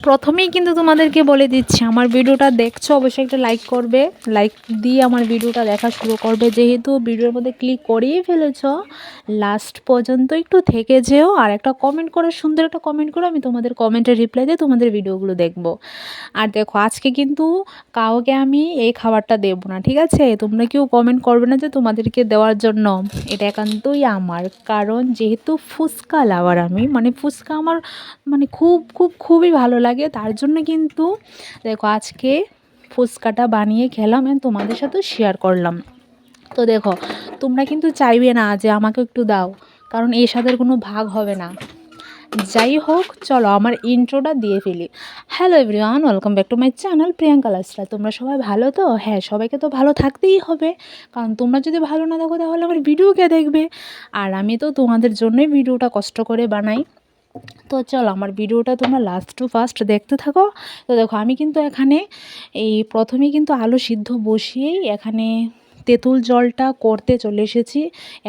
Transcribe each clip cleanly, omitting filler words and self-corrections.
প্রথমেই কিন্তু তোমাদেরকে বলে দিচ্ছি, আমার ভিডিওটা দেখছো অবশ্যই একটা লাইক করবে, লাইক দিয়ে আমার ভিডিওটা দেখা শুরু করবে। যেহেতু ভিডিওর মধ্যে ক্লিক করেই ফেলেছো, লাস্ট পর্যন্ত একটু থেকে যেও আর একটা কমেন্ট করে, সুন্দর একটা কমেন্ট করে, আমি তোমাদের কমেন্টের রিপ্লাই দিয়ে তোমাদের ভিডিওগুলো দেখব। আর দেখো আজকে কিন্তু কাউকে আমি এই খাবারটা দেবো না, ঠিক আছে? তোমরা কেউ কমেন্ট করবে না যে তোমাদেরকে দেওয়ার জন্য, এটা একান্তই আমার। কারণ যেহেতু ফুচকা লাভার আমি, মানে ফুচকা আমার মানে খুবই ভালো লাগে, তার জন্য কিন্তু দেখো আজকে ফুচকাটা বানিয়ে খেলাম এবং তোমাদের সাথে শেয়ার করলাম। তো দেখো তোমরা কিন্তু চাইবে না যে আমাকে একটু দাও, কারণ এর সাথে কোনো ভাগ হবে না। যাই হোক, চলো আমার ইন্ট্রোটা দিয়ে ফেলি। Hello everyone, welcome back to my channel Priyanka lifestyle. তোমরা সবাই ভালো তো? হ্যাঁ, সবাইকে তো ভালো থাকতেই হবে, কারণ তোমরা যদি ভালো না থাকো তাহলে আমার ভিডিও কে দেখবে? আর আমি তো তোমাদের জন্যই ভিডিওটা কষ্ট করে বানাই। তো চলো আমার ভিডিওটা তোমরা লাস্ট টু ফার্স্ট দেখতে থাকো। তো দেখো আমি কিন্তু এখানে এই প্রথমেই কিন্তু আলু সিদ্ধ বসিয়েই এখানে তেঁতুল জলটা করতে চলে এসেছি।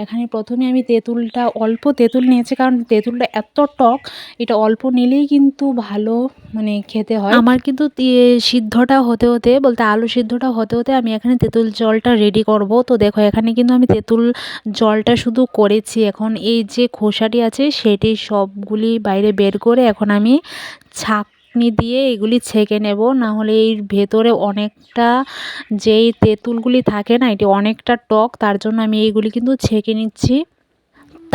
এখানে প্রথমে আমি তেঁতুলটা অল্প তেঁতুল নিয়েছি, কারণ তেঁতুলটা এত টক, এটা অল্প নিলেই কিন্তু ভালো মানে খেতে হয়। আমার কিন্তু সিদ্ধটা হতে হতে বলতে আলু সিদ্ধটা হতে হতে আমি এখানে তেঁতুল জলটা রেডি করব। তো দেখো এখানে কিন্তু আমি তেঁতুল জলটা শুধু করেছি, এখন এই যে খোসাটি আছে সেটি সবগুলি বাইরে বের করে এখন আমি ছাঁকনি দিয়ে এগুলি ছেঁকে নেব, না হলে এর ভেতরে অনেকটা যেই তেঁতুলগুলি থাকে না, এটি অনেকটা টক, তার জন্য আমি এইগুলি কিন্তু ছেঁকে নিচ্ছি।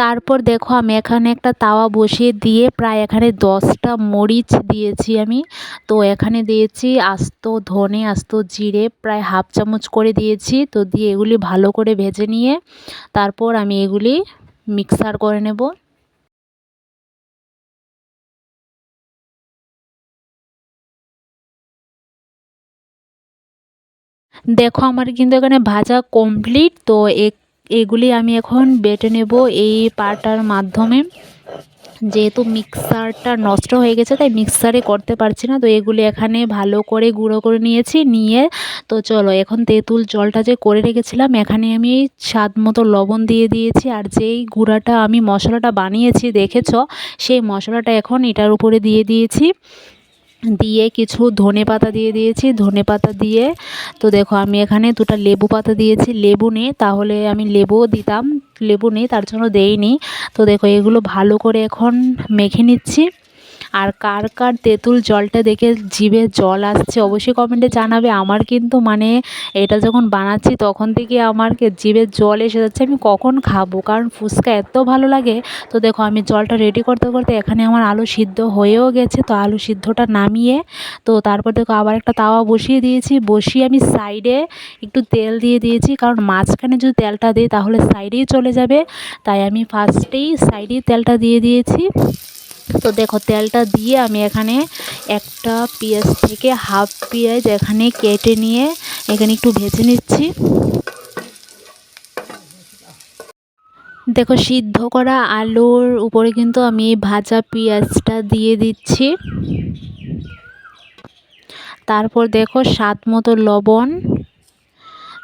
তারপর দেখো আমি এখানে একটা তাওয়া বসিয়ে দিয়ে প্রায় এখানে 10টা মরিচ দিয়েছি আমি। তো এখানে দিয়েছি আস্ত ধনে, আস্ত জিরে প্রায় হাফ চামচ করে দিয়েছি। তো দিয়ে এগুলি ভালো করে ভেজে নিয়ে তারপর আমি এগুলি মিক্সার করে নেব। দেখো আমার কিন্তু এখানে ভাজা কমপ্লিট। তো এগুলি আমি এখন বেটে নেব এই পাটার মাধ্যমে। যেহেতু মিক্সারটা নষ্ট হয়ে গেছে তাই মিক্সারে করতে পারছি না, তো এগুলি এখানে ভালো করে গুঁড়ো করে নিয়েছি নিয়ে। তো চলো এখন তেঁতুল জলটা যে করে রেখেছিলাম এখানে আমি স্বাদ মতো লবণ দিয়ে দিয়েছি, আর যেই গুঁড়াটা আমি মশলাটা বানিয়েছি দেখেছো, সেই মশলাটা এখন এটার উপরে দিয়ে দিয়েছি। দিয়ে কিছু ধনেপাতা দিয়ে দিয়েছি, ধনেপাতা দিয়ে তো দেখো আমি এখানে 2টা লেবু পাতা দিয়েছি। লেবু নেই তাহলে আমি লেবুও দিতাম, লেবু নেই তার জন্য দেইনি। তো দেখো এগুলো ভালো করে এখন মেখে নিচ্ছি। আর কার কার তেঁতুল জলটা দেখে জিভে জল আসছে অবশ্যই কমেন্টে জানাবে। আমার কিন্তু মানে এটা যখন বানাচ্ছি তখন থেকে আমার জিভে জল এসে যাচ্ছে, আমি কখন খাবো, কারণ ফুচকা এত ভালো লাগে। তো দেখো আমি জলটা রেডি করতে করতে এখানে আমার আলু সিদ্ধ হয়েও গেছে। তো আলু সিদ্ধটা নামিয়ে তো তারপর দেখো আবার একটা তাওয়া বসিয়ে দিয়েছি, বসিয়ে আমি সাইডে একটু তেল দিয়ে দিয়েছি, কারণ মাঝখানে যদি তেলটা দিই তাহলে সাইডেই চলে যাবে, তাই আমি ফার্স্টেই সাইডেই তেলটা দিয়ে দিয়েছি। তো দেখো তেলটা দিয়ে আমি এখানে একটা পেঁয়াজ থেকে হাফ পেঁয়াজ এখানে কেটে নিয়ে এখানে একটু ভেজে নিচ্ছি। দেখো সিদ্ধ করা আলুর উপরে কিন্তু আমি ভাজা পেঁয়াজটা দিয়ে দিচ্ছি। তারপর দেখো স্বাদ মতো লবণ,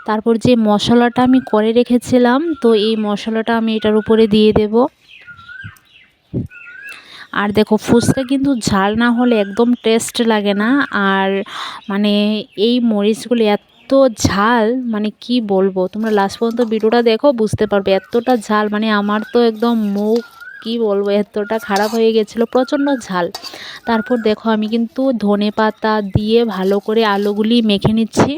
তারপর যে মশলাটা আমি করে রেখেছিলাম তো এই মশলাটা আমি এটার উপরে দিয়ে দেব। আর দেখো ফুচকা কিন্তু ঝাল না হলে একদম টেস্ট লাগে না। আর মানে এই মরিচগুলি এত ঝাল, মানে কি বলবো, তোমরা লাস্ট পর্যন্ত ভিডিওটা দেখো বুঝতে পারবে এতটা ঝাল, মানে আমার তো একদম মুখ কি বলবো এতটা খারাপ হয়ে গেছিলো, প্রচণ্ড ঝাল। তারপর দেখো আমি কিন্তু ধনেপাতা দিয়ে ভালো করে আলুগুলি মেখে নিচ্ছি।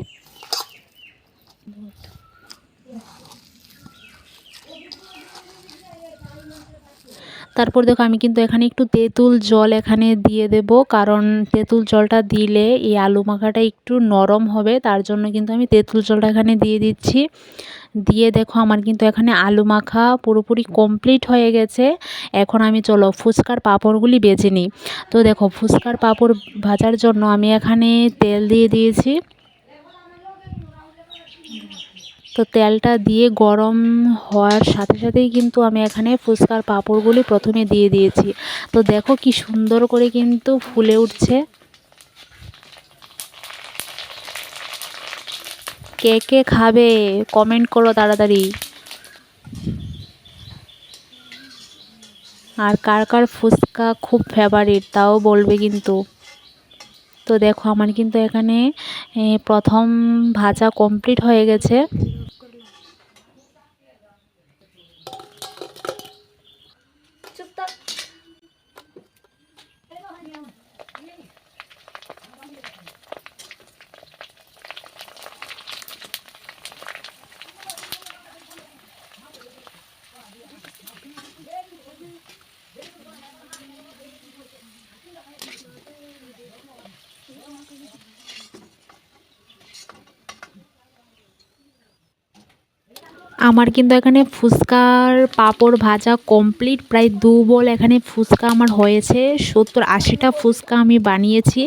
তারপর দেখো আমি কিন্তু এখানে একটু তেঁতুল জল এখানে দিয়ে দেব, কারণ তেঁতুল জলটা দিলে এই আলু মাখাটা একটু নরম হবে, তার জন্য কিন্তু আমি তেঁতুল জলটা এখানে দিয়ে দিচ্ছি। দিয়ে দেখো আমার কিন্তু এখানে আলু মাখা পুরোপুরি কমপ্লিট হয়ে গেছে। এখন আমি চলো ফুচকার পাঁপড়গুলি বেজে নিই। তো দেখো ফুচকার পাঁপড় ভাজার জন্য আমি এখানে তেল দিয়ে দিয়েছি। তো তেলটা দিয়ে গরম হওয়ার সাথে সাথেই কিন্তু আমি এখানে ফুচকার পাঁপড়গুলি প্রথমে দিয়ে দিয়েছি। তো দেখো কি সুন্দর করে কিন্তু ফুলে উঠছে। কে কে খাবে কমেন্ট করো তাড়াতাড়ি। আর কার কার ফুচকা খুব ফেভারিট তাও বলবে কিন্তু। তো দেখো আমার কিন্তু এখানে প্রথম ভাজা কমপ্লিট হয়ে গেছে। আমার কিন্তু এখানে ফুচকার পাঁপড় ভাজা কমপ্লিট, প্রায় 2 বোল এখানে ফুচকা আমার হয়েছে। 70-80টা ফুচকা আমি বানিয়েছি।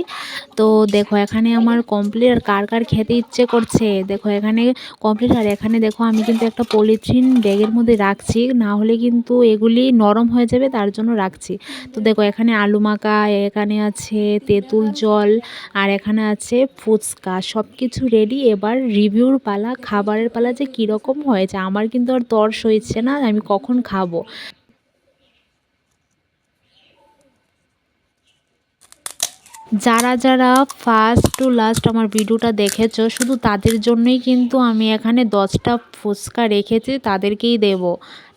তো দেখো এখানে আমার কমপ্লিট। আর কার কার খেতে ইচ্ছে করছে দেখো এখানে কমপ্লিট। আর এখানে দেখো আমি কিন্তু একটা পলিথিন ব্যাগের মধ্যে রাখছি, না হলে কিন্তু এগুলি নরম হয়ে যাবে, তার জন্য রাখছি। তো দেখো এখানে আলু মাখা, এখানে আছে তেঁতুল জল, আর এখানে আছে ফুচকা, সব কিছু রেডি। এবার রিভিউর পালা, খাবারের পালা যে কীরকম হয়েছে। আমার কিন্তু আর তর সইছে না, আমি কখন খাবো। যারা যারা ফার্স্ট টু লাস্ট আমার ভিডিওটা দেখেছো, শুধু তাদের জন্যই কিন্তু আমি এখানে 10টা ফুচকা রেখেছি, তাদেরকেই দেব।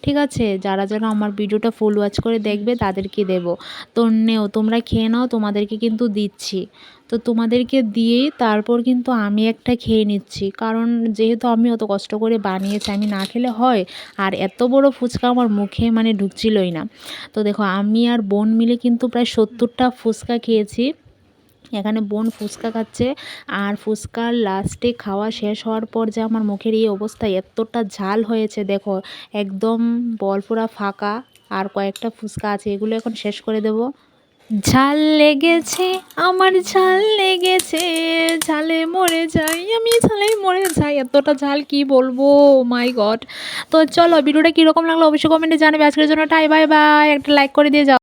ঠিক আছে, যারা যারা আমার ভিডিওটা ফুল ওয়াচ করে দেখবে তাদেরকেই দেব। তো নেও, তোমরা খেয়ে নাও, তোমাদেরকে কিন্তু দিচ্ছি। তো তোমাদেরকে দিয়েই তারপর কিন্তু আমি একটা খেয়ে নিচ্ছি, কারণ যেহেতু আমি অত কষ্ট করে বানিয়েছি, আমি না খেলে হয়। আর এত বড় ফুচকা আমার মুখে মানে ঢুকছিলই না। তো দেখো আমি আর বোন মিলে কিন্তু প্রায় 70টা ফুচকা খেয়েছি। এখানে বোন ফুচকা খাচ্ছে, আর ফুচকার লাস্টে খাওয়া শেষ হওয়ার পর যে আমার মুখের এই অবস্থা, এতটা ঝাল হয়েছে দেখো, একদম বল পুরা ফাঁকা। আর কয়েকটা ফুচকা আছে, এগুলো এখন শেষ করে দেব। ঝাল লেগেছে, আমার ঝাল লেগেছে, ঝালে মরে যাই আমি, ঝালে মরে যাই, এতটা ঝাল কি বলবো, মাই গড। তো চলো, ভিডিওটা কীরকম লাগলো অবশ্যই কমেন্টে জানাবে। আজকের জন্য টাই, বাই বাই, একটা লাইক করে দিয়ে যাও।